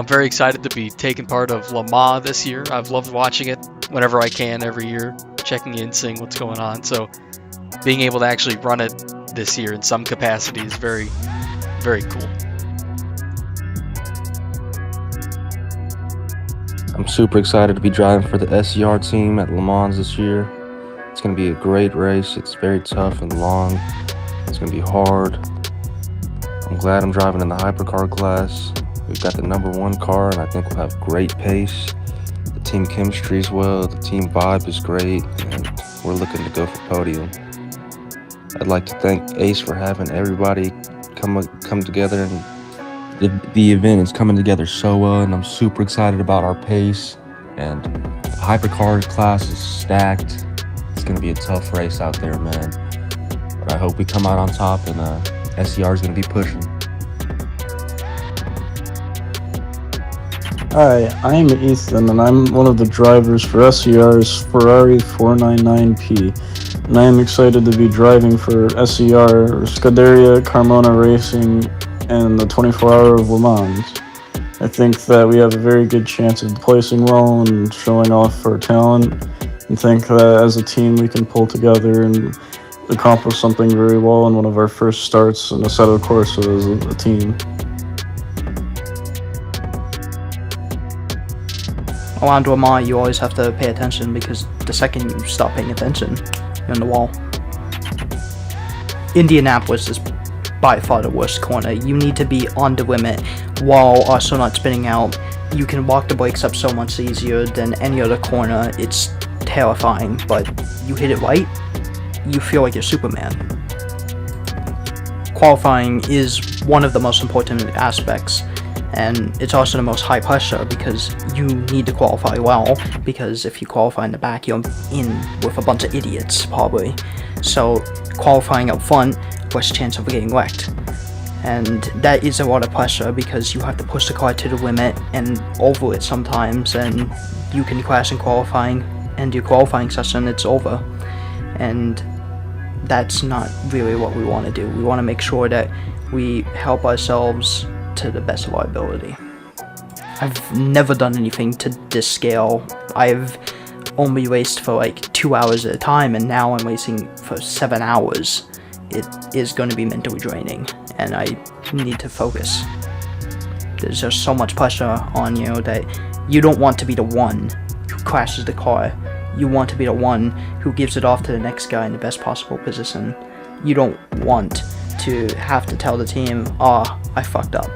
I'm very excited to be taking part of Le Mans this year. I've loved watching it whenever I can every year, checking in, seeing what's going on. So being able to actually run it this year in some capacity is very, very cool. I'm super excited to be driving for the SCR team at Le Mans this year. It's going to be a great race. It's very tough and long. It's going to be hard. I'm glad I'm driving in the hypercar class. We've got the #1 car, and I think we'll have great pace. The team chemistry is well, the team vibe is great, and we're looking to go for podium. I'd like to thank Ace for having everybody come together, and the event is coming together so well, and I'm super excited about our pace. And the hypercar class is stacked. It's going to be a tough race out there, man. But I hope we come out on top, and SCR is going to be pushing. Hi, I'm Ethan, and I'm one of the drivers for SCR's Ferrari 499P, and I am excited to be driving for SCR, Scuderia Carmona Racing, and the 24-hour of Le Mans. I think that we have a very good chance of placing well and showing off our talent, and think that as a team we can pull together and accomplish something very well in one of our first starts in Assetto Corsa as a team. Around Le Mans, you always have to pay attention, because the second you stop paying attention, you're on the wall. Indianapolis is by far the worst corner. You need to be on the limit while also not spinning out. You can walk the brakes up so much easier than any other corner. It's terrifying, but you hit it right, you feel like you're Superman. Qualifying is one of the most important aspects, and it's also the most high pressure, because you need to qualify well, because if you qualify in the back, you're in with a bunch of idiots, probably. So qualifying up front, less chance of getting wrecked. And that is a lot of pressure, because you have to push the car to the limit and over it sometimes, and you can crash in qualifying, and your qualifying session, it's over. And that's not really what we want to do. We want to make sure that we help ourselves to the best of our ability. I've never done anything to this scale. I've only raced for like 2 hours at a time, and now I'm racing for 7 hours. It is going to be mentally draining, and I need to focus. There's just so much pressure on you that you don't want to be the one who crashes the car. You want to be the one who gives it off to the next guy in the best possible position. You don't want to have to tell the team, I fucked up.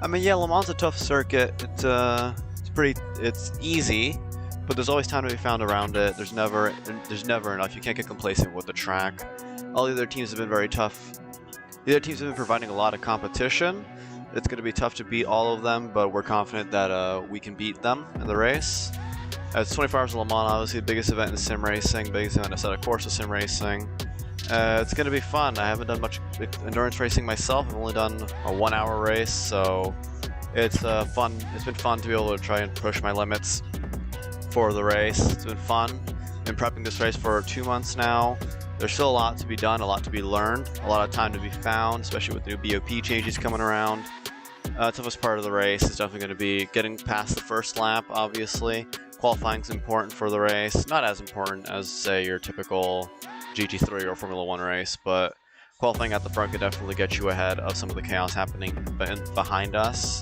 I mean, yeah, Le Mans is a tough circuit. It's easy, but there's always time to be found around it. There's never enough. You can't get complacent with the track. All the other teams have been very tough. The other teams have been providing a lot of competition. It's going to be tough to beat all of them, but we're confident that we can beat them in the race. It's 24 hours of Le Mans, obviously the biggest event in sim racing, biggest event in Assetto Corsa sim racing. It's going to be fun. I haven't done much endurance racing myself. I've only done a 1-hour race, so it's fun. It's been fun to be able to try and push my limits for the race. It's been fun. Been prepping this race for 2 months now. There's still a lot to be done, a lot to be learned, a lot of time to be found, especially with new BOP changes coming around. Toughest part of the race is definitely going to be getting past the first lap, obviously. Qualifying is important for the race. Not as important as, say, your typical GT3 or Formula 1 race, but qualifying at the front could definitely get you ahead of some of the chaos happening behind us.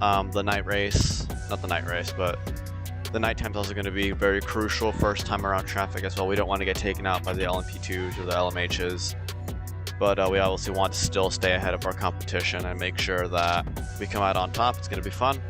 The night race, not the night race, but the nighttime is also going to be very crucial first time around traffic as well. We don't want to get taken out by the LMP2s or the LMHs, but we obviously want to still stay ahead of our competition and make sure that we come out on top. It's going to be fun.